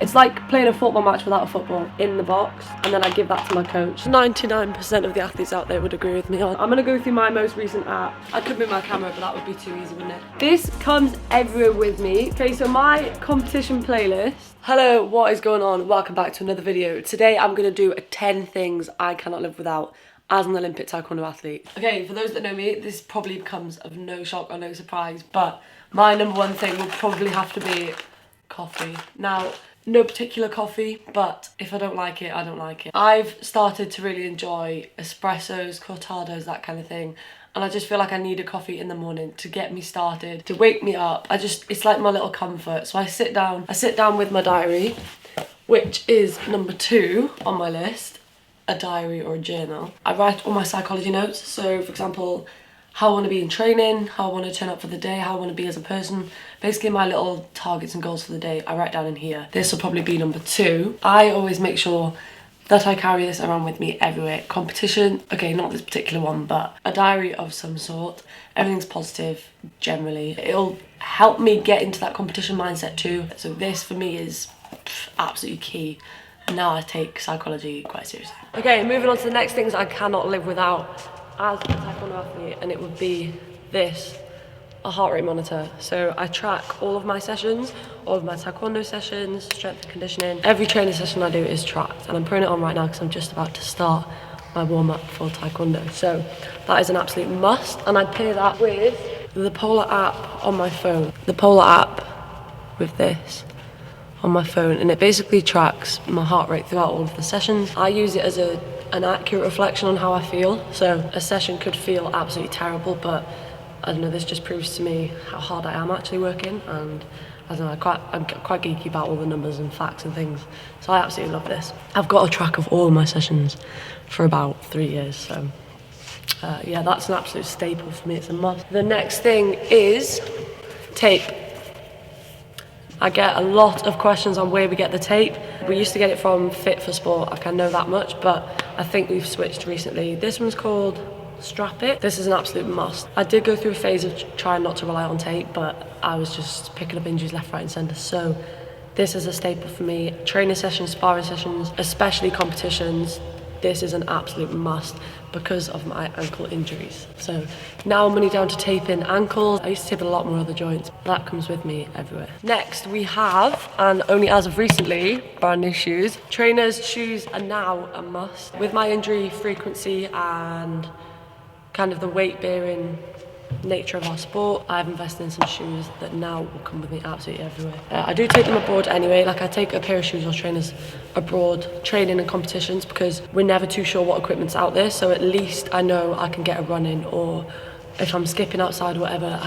It's like playing a football match without a football in the box, and then I give that to my coach. 99% of the athletes out there would agree with me on. I'm gonna go through my most recent app. I could move my camera, but that would be too easy, wouldn't it? This comes everywhere with me. Okay, so my competition playlist. Hello, what is going on? Welcome back to another video. Today I'm gonna do 10 things I cannot live without as an Olympic Taekwondo athlete. Okay, for those that know me, this probably comes of no shock or no surprise, but my number one thing will probably have to be coffee. Now, no particular coffee, but if I don't like it, I don't like it. I've started to really enjoy espressos, cortados, that kind of thing. And I just feel like I need a coffee in the morning to get me started, to wake me up. It's like my little comfort. So I sit down with my diary, which is number 2 on my list, a diary or a journal. I write all my psychology notes. So for example, how I want to be in training, how I want to turn up for the day, how I want to be as a person. Basically my little targets and goals for the day, I write down in here. This will probably be number 2. I always make sure that I carry this around with me everywhere. Competition, okay, not this particular one, but a diary of some sort. Everything's positive, generally. It'll help me get into that competition mindset too. So this for me is absolutely key. Now I take psychology quite seriously. Okay, moving on to the next things I cannot live without as a Taekwondo athlete, and it would be this, a heart rate monitor. So I track all of my sessions, all of my Taekwondo sessions, strength and conditioning. Every training session I do is tracked, and I'm putting it on right now because I'm just about to start my warm-up for Taekwondo. So that is an absolute must, and I pair that with the Polar app on my phone. The Polar app with this on my phone, and it basically tracks my heart rate throughout all of the sessions. I use it as an accurate reflection on how I feel. So a session could feel absolutely terrible, but I don't know, this just proves to me how hard I am actually working, and I don't know, I'm quite geeky about all the numbers and facts and things, so I absolutely love this. I've got a track of all of my sessions for about 3 years, so yeah, that's an absolute staple for me, it's a must. The next thing is tape. I get a lot of questions on where we get the tape. We used to get it from Fit for Sport, I know that much, but I think we've switched recently. This one's called Strap It. This is an absolute must. I did go through a phase of trying not to rely on tape, but I was just picking up injuries left, right and centre. So this is a staple for me. Training sessions, sparring sessions, especially competitions, this is an absolute must because of my ankle injuries. So now I'm only down to taping ankles. I used to tape a lot more other joints. That comes with me everywhere. Next we have, and only as of recently, brand new shoes. Trainers' shoes are now a must. With my injury frequency and kind of the weight bearing nature of our sport, I've invested in some shoes that now will come with me absolutely everywhere. I do take them abroad anyway, like I take a pair of shoes or trainers abroad, training and competitions, because we're never too sure what equipment's out there, so at least I know I can get a run in, or if I'm skipping outside or whatever,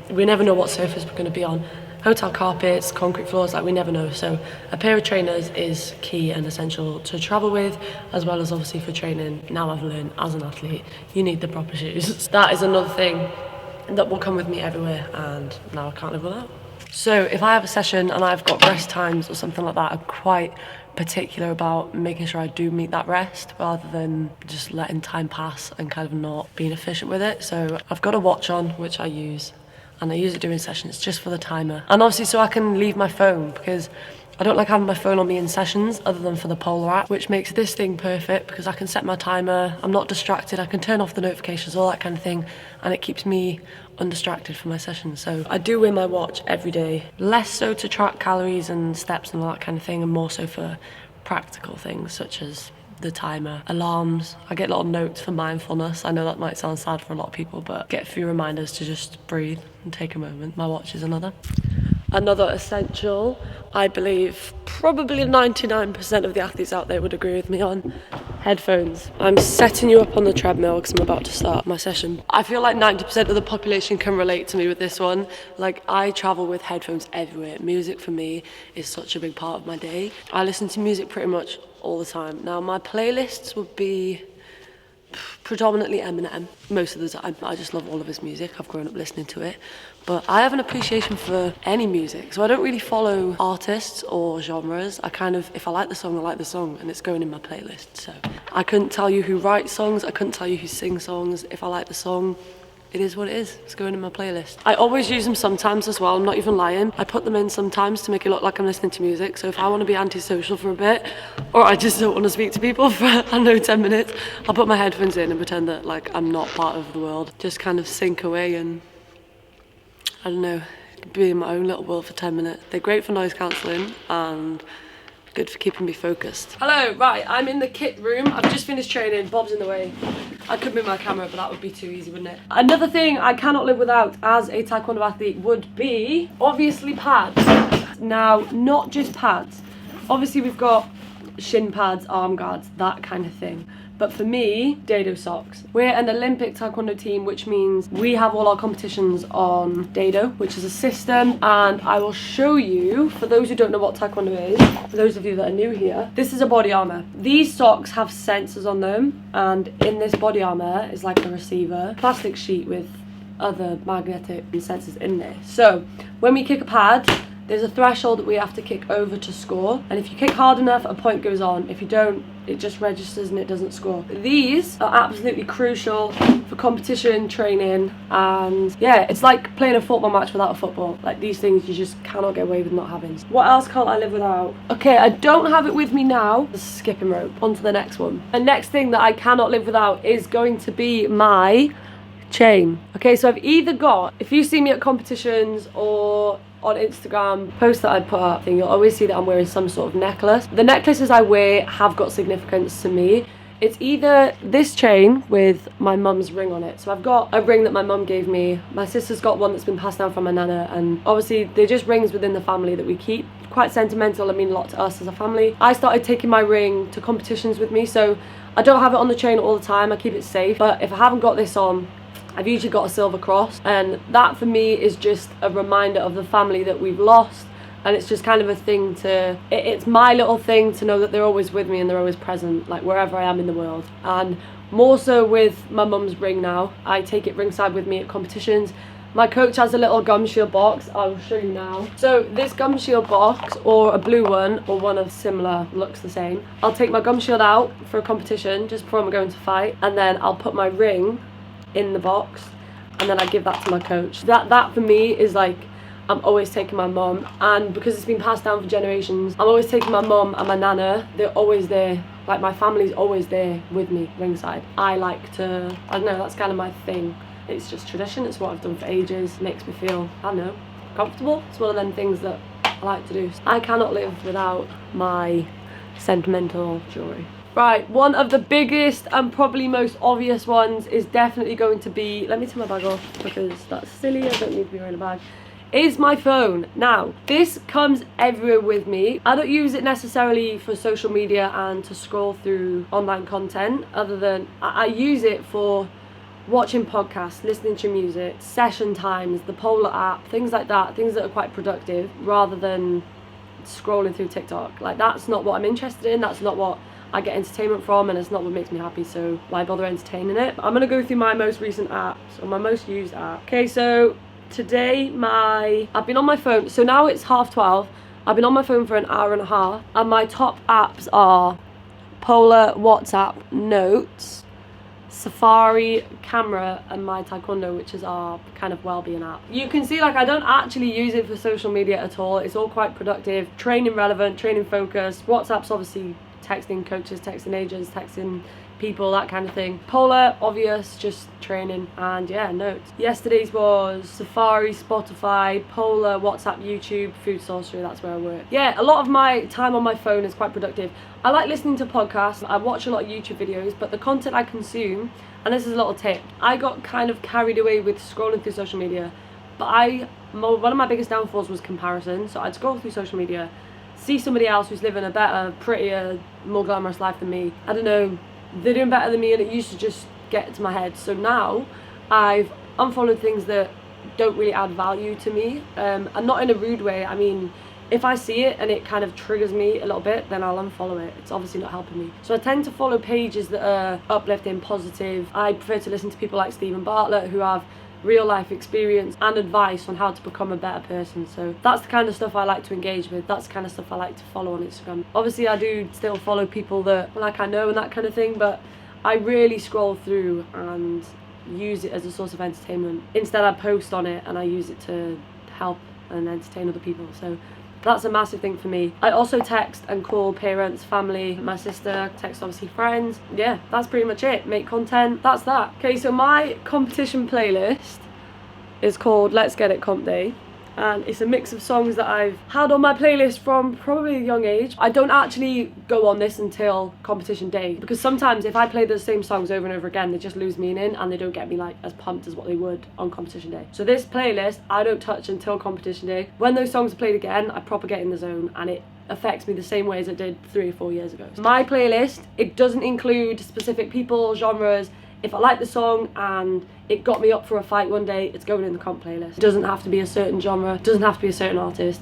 we never know what surface we're going to be on. Hotel carpets, concrete floors, like we never know. So a pair of trainers is key and essential to travel with, as well as obviously for training. Now I've learned as an athlete, you need the proper shoes. That is another thing that will come with me everywhere, and now I can't live without. So if I have a session and I've got rest times or something like that, I'm quite particular about making sure I do meet that rest rather than just letting time pass and kind of not being efficient with it. So I've got a watch on, which I use, and I use it during sessions just for the timer. And obviously so I can leave my phone, because I don't like having my phone on me in sessions other than for the Polar app, which makes this thing perfect because I can set my timer, I'm not distracted, I can turn off the notifications, all that kind of thing, and it keeps me undistracted for my sessions. So I do wear my watch every day, less so to track calories and steps and all that kind of thing, and more so for practical things such as the timer, alarms. I get little notes for mindfulness. I know that might sound sad for a lot of people, but get a few reminders to just breathe and take a moment. My watch is another essential, I believe probably 99% of the athletes out there would agree with me on: headphones. I'm setting you up on the treadmill because I'm about to start my session. I feel like 90% of the population can relate to me with this one. Like, I travel with headphones everywhere. Music for me is such a big part of my day. I listen to music pretty much all the time. Now my playlists would be predominantly Eminem most of the time. I just love all of his music. I've grown up listening to it. But I have an appreciation for any music, so I don't really follow artists or genres. I kind of, if I like the song, I like the song, and it's going in my playlist. So I couldn't tell you who writes songs, I couldn't tell you who sings songs. If I like the song, it is what it is. It's going in my playlist. I always use them sometimes as well, I'm not even lying. I put them in sometimes to make it look like I'm listening to music. So if I want to be antisocial for a bit, or I just don't want to speak to people for, I don't know, 10 minutes, I'll put my headphones in and pretend that like I'm not part of the world. Just kind of sink away and, I don't know, be in my own little world for 10 minutes. They're great for noise cancelling and good for keeping me focused. Hello, right, I'm in the kit room. I've just finished training, Bob's in the way. I could move my camera, but that would be too easy, wouldn't it? Another thing I cannot live without as a Taekwondo athlete would be, obviously, pads. Now, not just pads. Obviously, we've got shin pads, arm guards, that kind of thing. But for me, dado socks. We're an Olympic Taekwondo team, which means we have all our competitions on dado, which is a system, and I will show you, for those who don't know what Taekwondo is, for those of you that are new here, this is a body armour. These socks have sensors on them, and in this body armour is like a receiver, plastic sheet with other magnetic sensors in there. So when we kick a pad, there's a threshold that we have to kick over to score, and if you kick hard enough, a point goes on. If you don't, it just registers and it doesn't score. These are absolutely crucial for competition training, and yeah, it's like playing a football match without a football. Like, these things you just cannot get away with not having. What else can't I live without? Okay, I don't have it with me now. The skipping rope. On to the next one. The next thing that I cannot live without is going to be my chain. Okay, so I've either got, if you see me at competitions or on Instagram posts that I put up, you'll always see that I'm wearing some sort of necklace. The necklaces I wear have got significance to me. It's either this chain with my mum's ring on it. So I've got a ring that my mum gave me. My sister's got one that's been passed down from my nana, and obviously they're just rings within the family that we keep. Quite sentimental, I mean a lot to us as a family. I started taking my ring to competitions with me, so I don't have it on the chain all the time, I keep it safe. But if I haven't got this on, I've usually got a silver cross, and that for me is just a reminder of the family that we've lost, and it's just kind of a thing to, it's my little thing to know that they're always with me and they're always present, like wherever I am in the world. And more so with my mum's ring now, I take it ringside with me at competitions. My coach has a little gum shield box, I'll show you now. So this gum shield box, or a blue one, or one of similar, looks the same. I'll take my gum shield out for a competition just before I'm going to fight, and then I'll put my ring in the box, and then I give that to my coach. That for me is like, I'm always taking my mum, and because it's been passed down for generations, I'm always taking my mum and my nana. They're always there, like my family's always there with me ringside. I like to, I don't know, that's kind of my thing. It's just tradition, it's what I've done for ages. It makes me feel, I don't know, comfortable. It's one of them things that I like to do. I cannot live without my sentimental jewellery. Right, one of the biggest and probably most obvious ones is definitely going to be, let me turn my bag off because that's silly, I don't need to be wearing a bag, is my phone. Now, this comes everywhere with me. I don't use it necessarily for social media and to scroll through online content, other than I use it for watching podcasts, listening to music, session times, the Polar app, things like that, things that are quite productive, rather than scrolling through TikTok. Like, that's not what I'm interested in, that's not what I get entertainment from, and it's not what makes me happy, so why bother entertaining it? I'm gonna go through my most recent apps, or my most used app. Okay, so today I've been on my phone, so now it's 12:30, I've been on my phone for an hour and a half, and my top apps are Polar, WhatsApp, Notes, Safari, Camera, and My Taekwondo, which is our kind of well-being app. You can see, like, I don't actually use it for social media at all. It's all quite productive, training relevant, training focused. WhatsApp's obviously texting coaches, texting agents, texting people, that kind of thing. Polar, obvious, just training, and yeah, Notes. Yesterday's was Safari, Spotify, Polar, WhatsApp, YouTube, Food Sorcery, that's where I work. Yeah, a lot of my time on my phone is quite productive. I like listening to podcasts, I watch a lot of YouTube videos, but the content I consume, and this is a little tip, I got kind of carried away with scrolling through social media, but one of my biggest downfalls was comparison. So I'd scroll through social media, see somebody else who's living a better, prettier, more glamorous life than me. I don't know, they're doing better than me, and it used to just get to my head. So now I've unfollowed things that don't really add value to me, and not in a rude way. I mean, if I see it and it kind of triggers me a little bit, then I'll unfollow it. It's obviously not helping me. So I tend to follow pages that are uplifting, positive. I prefer to listen to people like Stephen Bartlett, who have real life experience and advice on how to become a better person. So that's the kind of stuff I like to engage with. That's the kind of stuff I like to follow on Instagram. Obviously I do still follow people that like I know and that kind of thing, but I really scroll through and use it as a source of entertainment. Instead, I post on it and I use it to help and entertain other people. So that's a massive thing for me. I also text and call parents, family, my sister, text obviously friends. Yeah, that's pretty much it. Make content, that's that. Okay, so my competition playlist is called Let's Get It Comp Day. And it's a mix of songs that I've had on my playlist from probably a young age. I don't actually go on this until competition day, because sometimes if I play the same songs over and over again, they just lose meaning and they don't get me like as pumped as what they would on competition day. So this playlist I don't touch until competition day. When those songs are played again, I proper get in the zone and it affects me the same way as it did 3 or 4 years ago. My playlist, it doesn't include specific people, genres. If I like the song and it got me up for a fight one day, it's going in the comp playlist. It doesn't have to be a certain genre, it doesn't have to be a certain artist.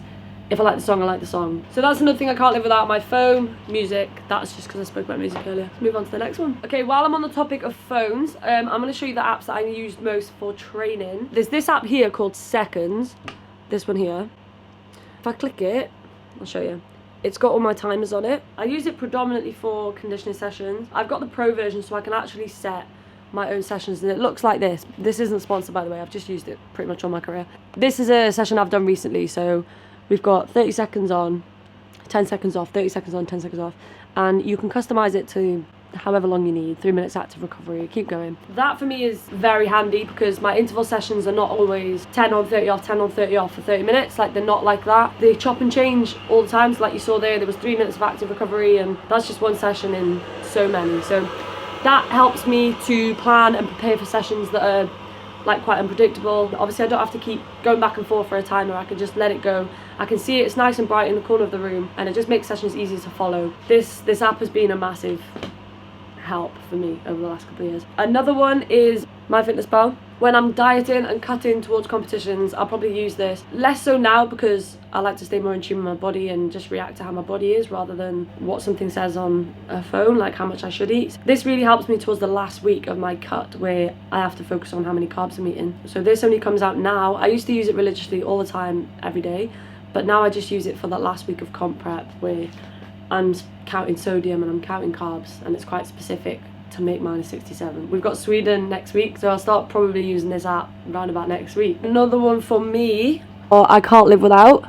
If I like the song, I like the song. So that's another thing I can't live without. My phone, music. That's just because I spoke about music earlier. Let's move on to the next one. Okay, while I'm on the topic of phones, I'm going to show you the apps that I used most for training. There's this app here called Seconds. This one here. If I click it, I'll show you. It's got all my timers on it. I use it predominantly for conditioning sessions. I've got the pro version so I can actually set my own sessions, and it looks like this. This isn't sponsored, by the way. I've just used it pretty much all my career. This is a session I've done recently, so we've got 30 seconds on, 10 seconds off, 30 seconds on, 10 seconds off, and you can customize it to however long you need, 3 minutes active recovery, keep going. That for me is very handy because my interval sessions are not always 10 on 30 off, 10 on 30 off for 30 minutes, like they're not like that. They chop and change all the time, so like you saw there was 3 minutes of active recovery, and that's just one session in so many. So that helps me to plan and prepare for sessions that are like quite unpredictable. Obviously I don't have to keep going back and forth for a timer. I can just let it go. I can see it's nice and bright in the corner of the room, and it just makes sessions easier to follow. This app has been a massive help for me over the last couple of years. Another one is MyFitnessPal. When I'm dieting and cutting towards competitions, I'll probably use this. Less so now because I like to stay more in tune with my body and just react to how my body is rather than what something says on a phone, like how much I should eat. This really helps me towards the last week of my cut where I have to focus on how many carbs I'm eating. So this only comes out now. I used to use it religiously all the time, every day, but now I just use it for that last week of comp prep where I'm counting sodium and I'm counting carbs, and it's quite specific to make minus 67. We've got Sweden next week, so I'll start probably using this app around about next week. Another one for me, or I can't live without,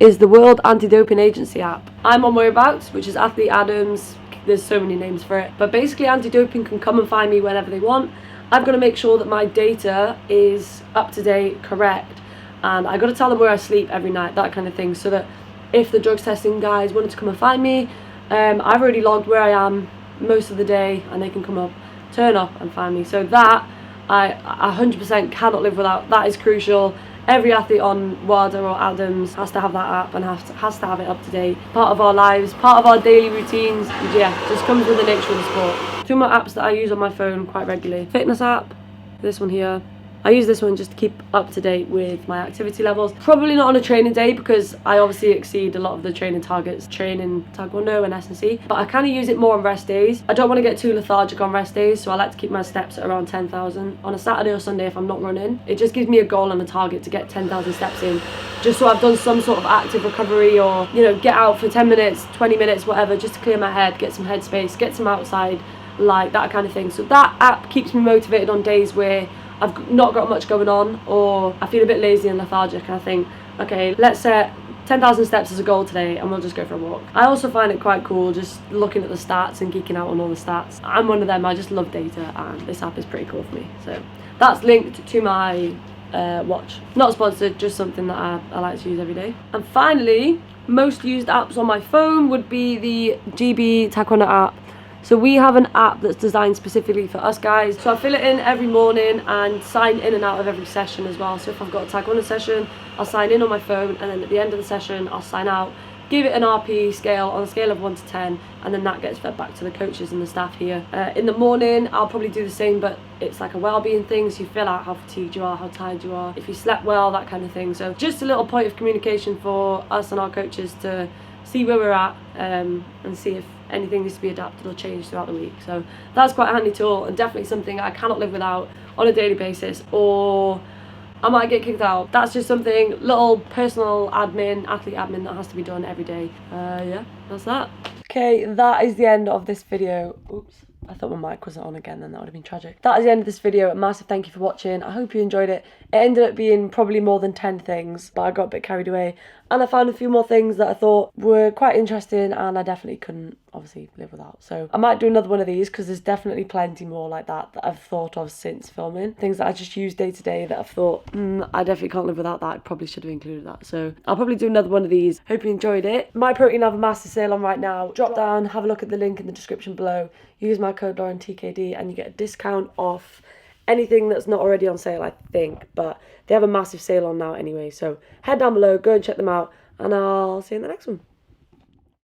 is the World Anti-Doping Agency app. I'm on Whereabouts, which is Athlete Adams. There's so many names for it, but basically anti-doping can come and find me whenever they want. I've got to make sure that my data is up to date, correct, and I got to tell them where I sleep every night, that kind of thing, so that if the drugs testing guys wanted to come and find me, I've already logged where I am most of the day and they can come up, turn up and find me. So that I 100% cannot live without. That is crucial. Every athlete on WADA or Adams has to have that app and has to have it up to date. Part of our lives, part of our daily routines. Yeah, just comes with the nature of the sport. 2 more apps that I use on my phone quite regularly. Fitness app, this one here. I use this one just to keep up to date with my activity levels. Probably not on a training day because I obviously exceed a lot of the training targets, training Taekwondo and S&C, but I kind of use it more on rest days. I don't want to get too lethargic on rest days, so I like to keep my steps at around 10,000. On a Saturday or Sunday if I'm not running, it just gives me a goal and a target to get 10,000 steps in, just so I've done some sort of active recovery, or, you know, get out for 10 minutes, 20 minutes, whatever, just to clear my head, get some headspace, get some outside, like that kind of thing. So that app keeps me motivated on days where I've not got much going on, or I feel a bit lazy and lethargic, and I think, okay, let's set 10,000 steps as a goal today and we'll just go for a walk. I also find it quite cool just looking at the stats and geeking out on all the stats. I'm one of them, I just love data, and this app is pretty cool for me. So that's linked to my watch. Not sponsored, just something that I like to use every day. And finally, most used apps on my phone would be the GB Taekwondo app. So we have an app that's designed specifically for us guys. So I fill it in every morning and sign in and out of every session as well. So if I've got a Taekwondo session, I'll sign in on my phone, and then at the end of the session, I'll sign out, give it an RP scale on a scale of 1 to 10, and then that gets fed back to the coaches and the staff here. In the morning, I'll probably do the same, but it's like a well-being thing. So you fill out how fatigued you are, how tired you are, if you slept well, that kind of thing. So just a little point of communication for us and our coaches to see where we're at, and see if anything needs to be adapted or changed throughout the week. So that's quite a handy tool, and definitely something I cannot live without on a daily basis, or I might get kicked out. That's just something, little personal admin, athlete admin that has to be done every day. Yeah, that's that. Okay, that is the end of this video. Oops. I thought my mic wasn't on again, then that would have been tragic. That is the end of this video. A massive thank you for watching. I hope you enjoyed it. It ended up being probably more than 10 things, but I got a bit carried away. And I found a few more things that I thought were quite interesting, and I definitely couldn't obviously live without. So I might do another one of these, because there's definitely plenty more like that I've thought of since filming. Things that I just use day to day that I've thought, I definitely can't live without that. I probably should have included that. So I'll probably do another one of these. Hope you enjoyed it. Myprotein have a massive sale on right now. Drop down, have a look at the link in the description below. Use my code LaurenTKD and you get a discount off anything that's not already on sale, I think. But they have a massive sale on now anyway. So head down below, go and check them out, and I'll see you in the next one.